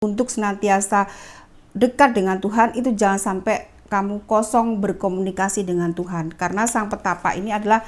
untuk senantiasa dekat dengan Tuhan, itu jangan sampai kamu kosong berkomunikasi dengan Tuhan. Karena sang petapa ini adalah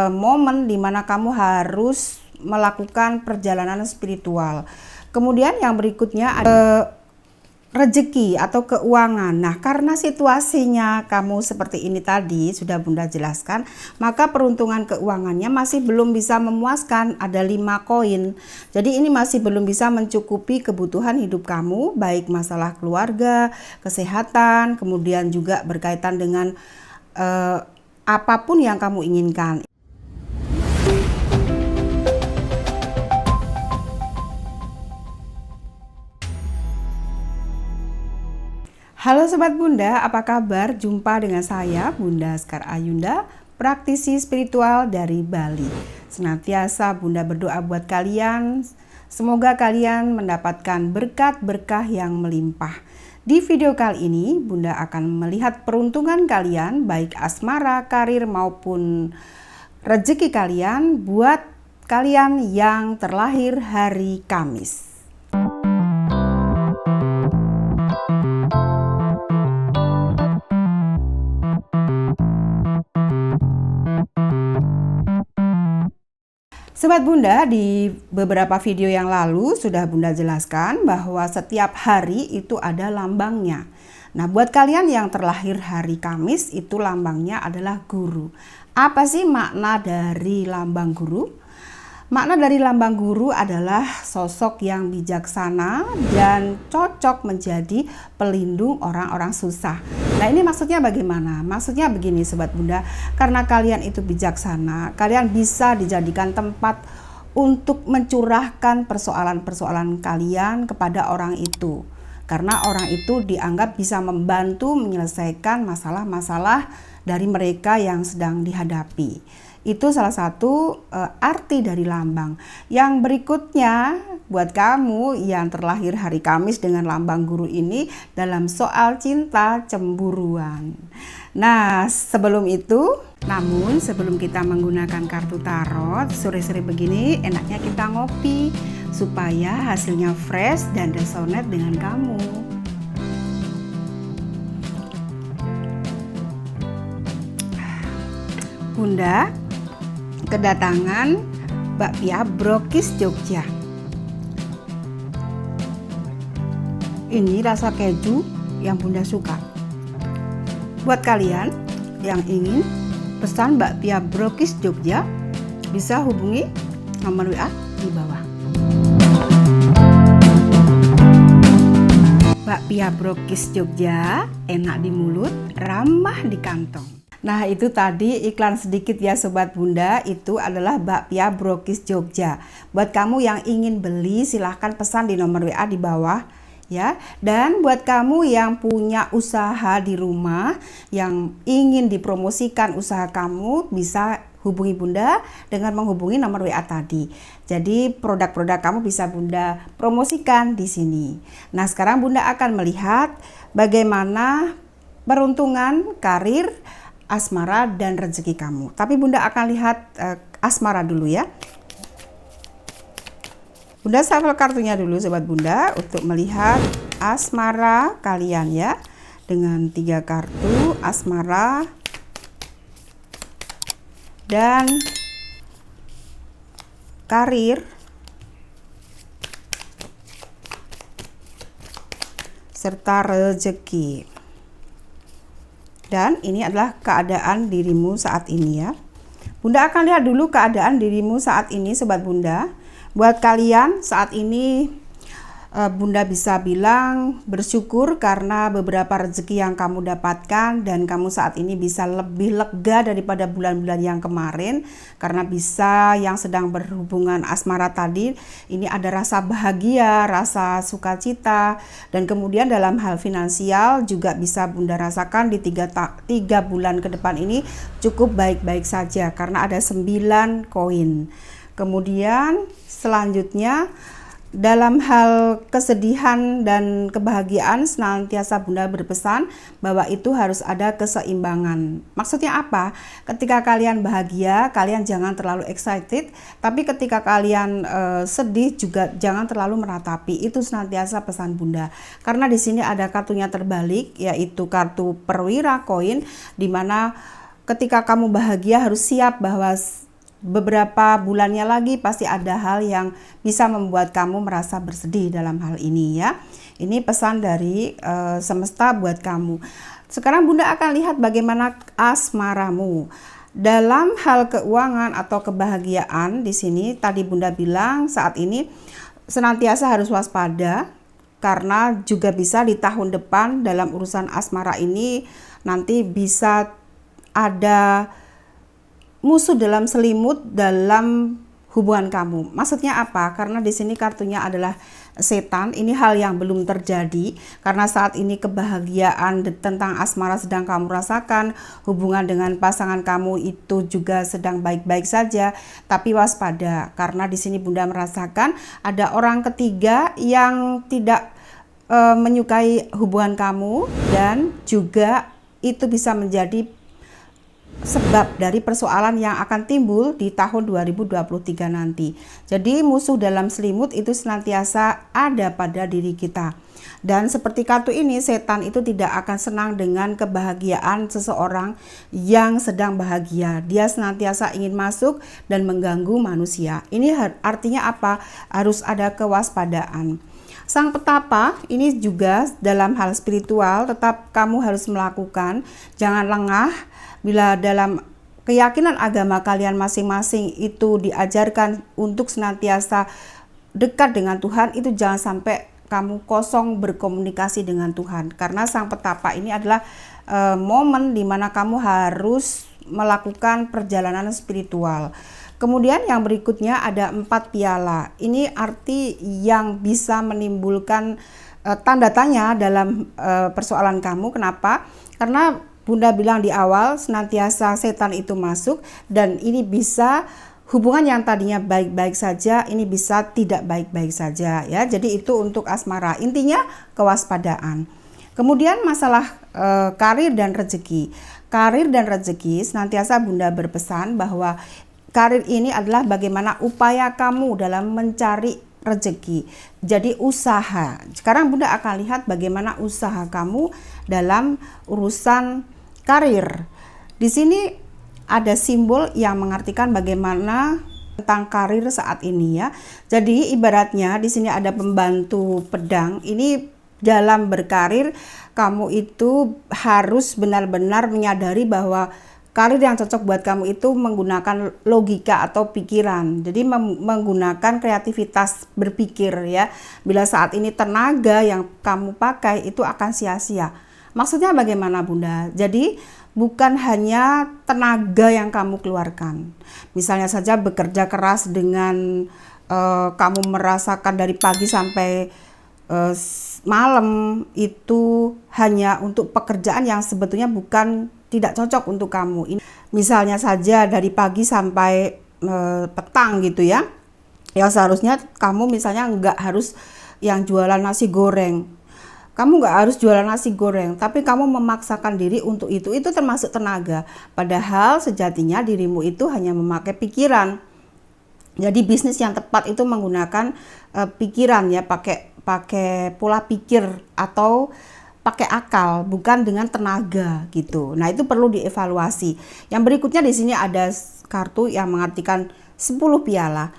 momen di mana kamu harus melakukan perjalanan spiritual. Kemudian yang berikutnya ada rezeki atau keuangan. Nah, karena situasinya kamu seperti ini tadi sudah Bunda jelaskan, maka peruntungan keuangannya masih belum bisa memuaskan. Ada 5 koin. Jadi ini masih belum bisa mencukupi kebutuhan hidup kamu, baik masalah keluarga, kesehatan, kemudian juga berkaitan dengan apapun yang kamu inginkan. Halo Sobat Bunda, apa kabar? Jumpa dengan saya Bunda Sekar Ayunda, praktisi spiritual dari Bali. Senantiasa Bunda berdoa buat kalian, semoga kalian mendapatkan berkat-berkah yang melimpah. Di video kali ini Bunda akan melihat peruntungan kalian, baik asmara, karir maupun rezeki kalian buat kalian yang terlahir hari Kamis. Sobat Bunda, di beberapa video yang lalu sudah Bunda jelaskan bahwa setiap hari itu ada lambangnya. Nah, buat kalian yang terlahir hari Kamis itu lambangnya adalah guru. Apa sih makna dari lambang guru? Makna dari lambang guru adalah sosok yang bijaksana dan cocok menjadi pelindung orang-orang susah. Nah, ini maksudnya bagaimana? Maksudnya begini Sobat Bunda, karena kalian itu bijaksana, kalian bisa dijadikan tempat untuk mencurahkan persoalan-persoalan kalian kepada orang itu. Karena orang itu dianggap bisa membantu menyelesaikan masalah-masalah dari mereka yang sedang dihadapi. Itu salah satu arti dari lambang. Yang berikutnya buat kamu yang terlahir hari Kamis dengan lambang guru ini dalam soal cinta cemburuan. Nah, sebelum kita menggunakan kartu tarot, sore-sore begini enaknya kita ngopi supaya hasilnya fresh dan resonate dengan kamu. Bunda kedatangan bakpia brokis Jogja. Ini rasa keju yang Bunda suka. Buat kalian yang ingin pesan bakpia brokis Jogja, bisa hubungi nomor WA di bawah. Bakpia brokis Jogja, enak di mulut, ramah di kantong. Nah, itu tadi iklan sedikit ya Sobat Bunda, itu adalah bakpia brokis Jogja. Buat kamu yang ingin beli silahkan pesan di nomor WA di bawah ya. Dan buat kamu yang punya usaha di rumah, yang ingin dipromosikan usaha kamu, bisa hubungi Bunda dengan menghubungi nomor WA tadi. Jadi produk-produk kamu bisa Bunda promosikan di sini. Nah, sekarang Bunda akan melihat bagaimana peruntungan karir, asmara dan rezeki kamu. Tapi Bunda akan lihat asmara dulu ya. Bunda shuffle kartunya dulu Sobat Bunda untuk melihat asmara kalian ya. Dengan 3 kartu asmara dan karir serta rezeki. Dan ini adalah keadaan dirimu saat ini ya. Bunda akan lihat dulu keadaan dirimu saat ini Sobat Bunda. Buat kalian saat ini Bunda bisa bilang bersyukur karena beberapa rezeki yang kamu dapatkan dan kamu saat ini bisa lebih lega daripada bulan-bulan yang kemarin, karena bisa yang sedang berhubungan asmara tadi ini ada rasa bahagia, rasa sukacita, dan kemudian dalam hal finansial juga bisa Bunda rasakan di 3 bulan ke depan ini cukup baik-baik saja karena ada 9 koin. Kemudian selanjutnya Dalam hal kesedihan dan kebahagiaan, senantiasa Bunda berpesan bahwa itu harus ada keseimbangan. Maksudnya apa? Ketika kalian bahagia, kalian jangan terlalu excited, tapi ketika kalian sedih juga jangan terlalu meratapi. Itu senantiasa pesan Bunda. Karena di sini ada kartunya terbalik, yaitu kartu perwira koin, di mana ketika kamu bahagia harus siap bahwa beberapa bulannya lagi pasti ada hal yang bisa membuat kamu merasa bersedih dalam hal ini ya. Ini pesan dari semesta buat kamu. Sekarang Bunda akan lihat bagaimana asmaramu. Dalam hal keuangan atau kebahagiaan di sini tadi Bunda bilang saat ini senantiasa harus waspada karena juga bisa di tahun depan dalam urusan asmara ini nanti bisa ada musuh dalam selimut dalam hubungan kamu. Maksudnya apa? Karena di sini kartunya adalah setan. Ini hal yang belum terjadi karena saat ini kebahagiaan tentang asmara sedang kamu rasakan, hubungan dengan pasangan kamu itu juga sedang baik-baik saja. Tapi waspada karena di sini Bunda merasakan ada orang ketiga yang tidak menyukai hubungan kamu dan juga itu bisa menjadi sebab dari persoalan yang akan timbul di tahun 2023 nanti. Jadi musuh dalam selimut itu senantiasa ada pada diri kita. Dan seperti kartu ini, setan itu tidak akan senang dengan kebahagiaan seseorang yang sedang bahagia. Dia senantiasa ingin masuk dan mengganggu manusia. Ini artinya apa? Harus ada kewaspadaan. Sang petapa ini juga dalam hal spiritual tetap kamu harus melakukan, jangan lengah. Bila dalam keyakinan agama kalian masing-masing itu diajarkan untuk senantiasa dekat dengan Tuhan, itu jangan sampai kamu kosong berkomunikasi dengan Tuhan. Karena sang petapa ini adalah momen di mana kamu harus melakukan perjalanan spiritual. Kemudian yang berikutnya ada 4 piala. Ini arti yang bisa menimbulkan tanda tanya dalam persoalan kamu. Kenapa? Karena Bunda bilang di awal senantiasa setan itu masuk dan ini bisa hubungan yang tadinya baik-baik saja ini bisa tidak baik-baik saja ya. Jadi itu untuk asmara. Intinya kewaspadaan. Kemudian masalah karir dan rezeki. Karir dan rezeki senantiasa Bunda berpesan bahwa karir ini adalah bagaimana upaya kamu dalam mencari rezeki. Jadi usaha. Sekarang Bunda akan lihat bagaimana usaha kamu dalam urusan karir. Di sini ada simbol yang mengartikan bagaimana tentang karir saat ini ya. Jadi ibaratnya di sini ada pembantu pedang. Ini dalam berkarir kamu itu harus benar-benar menyadari bahwa karir yang cocok buat kamu itu menggunakan logika atau pikiran. Jadi menggunakan kreativitas berpikir ya. Bila saat ini tenaga yang kamu pakai itu akan sia-sia. Maksudnya bagaimana Bunda? Jadi bukan hanya tenaga yang kamu keluarkan. Misalnya saja bekerja keras dengan kamu merasakan dari pagi sampai malam itu hanya untuk pekerjaan yang sebetulnya bukan tidak cocok untuk kamu. Misalnya saja dari pagi sampai petang gitu ya. Yang seharusnya kamu misalnya nggak harus yang jualan nasi goreng. Kamu nggak harus jualan nasi goreng, tapi kamu memaksakan diri untuk itu termasuk tenaga. Padahal sejatinya dirimu itu hanya memakai pikiran. Jadi bisnis yang tepat itu menggunakan pikiran ya, pakai pola pikir atau pakai akal, bukan dengan tenaga gitu. Nah, itu perlu dievaluasi. Yang berikutnya di sini ada kartu yang mengartikan 10 piala.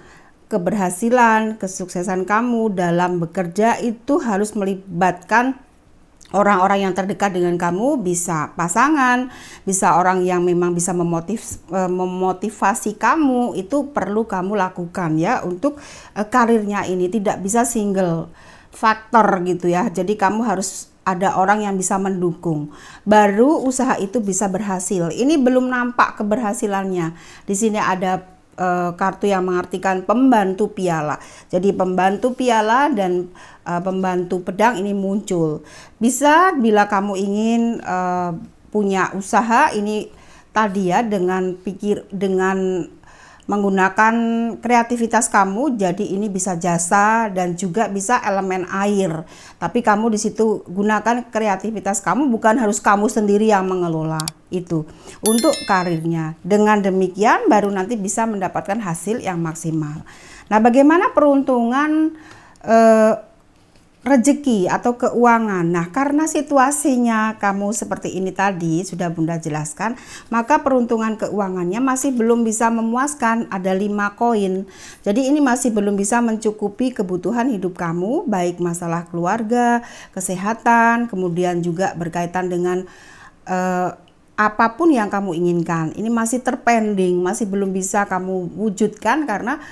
Keberhasilan, kesuksesan kamu dalam bekerja itu harus melibatkan orang-orang yang terdekat dengan kamu, bisa pasangan, bisa orang yang memang bisa memotivasi kamu, itu perlu kamu lakukan ya untuk karirnya ini. Tidak bisa single faktor gitu ya. Jadi kamu harus ada orang yang bisa mendukung, baru usaha itu bisa berhasil. Ini belum nampak keberhasilannya. Di sini ada kartu yang mengartikan pembantu piala. Jadi pembantu piala dan pembantu pedang ini muncul. Bisa bila kamu ingin punya usaha ini tadi ya dengan menggunakan kreativitas kamu, jadi ini bisa jasa dan juga bisa elemen air. Tapi kamu di situ gunakan kreativitas kamu, bukan harus kamu sendiri yang mengelola itu untuk karirnya. Dengan demikian baru nanti bisa mendapatkan hasil yang maksimal. Nah, bagaimana peruntungan rezeki atau keuangan? Nah, karena situasinya kamu seperti ini tadi sudah Bunda jelaskan, maka peruntungan keuangannya masih belum bisa memuaskan. Ada 5 koin. Jadi ini masih belum bisa mencukupi kebutuhan hidup kamu, baik masalah keluarga, kesehatan, kemudian juga berkaitan dengan apapun yang kamu inginkan. Ini masih terpending, masih belum bisa kamu wujudkan karena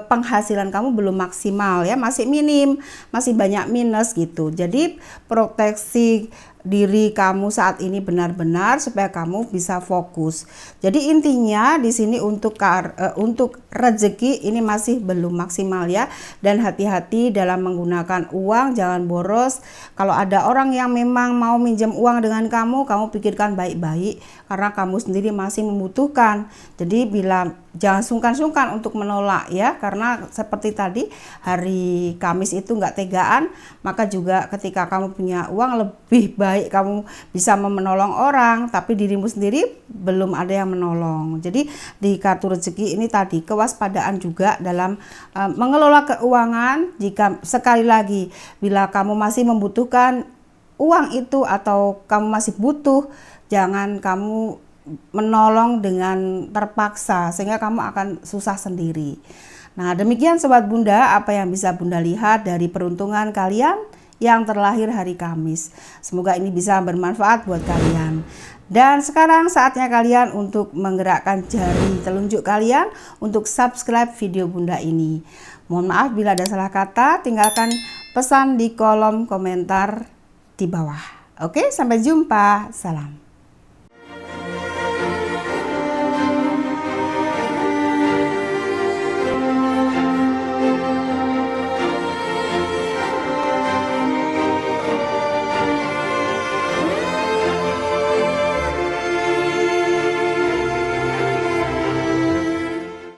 penghasilan kamu belum maksimal ya, masih minim, masih banyak minus gitu. Jadi proteksi diri kamu saat ini benar-benar supaya kamu bisa fokus. Jadi intinya di sini untuk rezeki ini masih belum maksimal ya, dan hati-hati dalam menggunakan uang, jangan boros. Kalau ada orang yang memang mau minjem uang dengan kamu pikirkan baik-baik karena kamu sendiri masih membutuhkan. Jadi jangan sungkan-sungkan untuk menolak ya, karena seperti tadi hari Kamis itu nggak tegaan, maka juga ketika kamu punya uang lebih baik kamu bisa menolong orang, tapi dirimu sendiri belum ada yang menolong. Jadi di kartu rezeki ini tadi kewaspadaan juga dalam mengelola keuangan. Jika sekali lagi bila kamu masih membutuhkan uang itu atau kamu masih butuh, jangan kamu menolong dengan terpaksa sehingga kamu akan susah sendiri. Nah, demikian Sobat Bunda apa yang bisa Bunda lihat dari peruntungan kalian yang terlahir hari Kamis. Semoga ini bisa bermanfaat buat kalian. Dan sekarang saatnya kalian untuk menggerakkan jari telunjuk kalian untuk subscribe video Bunda ini. Mohon maaf bila ada salah kata, tinggalkan pesan di kolom komentar di bawah. Oke, sampai jumpa. Salam.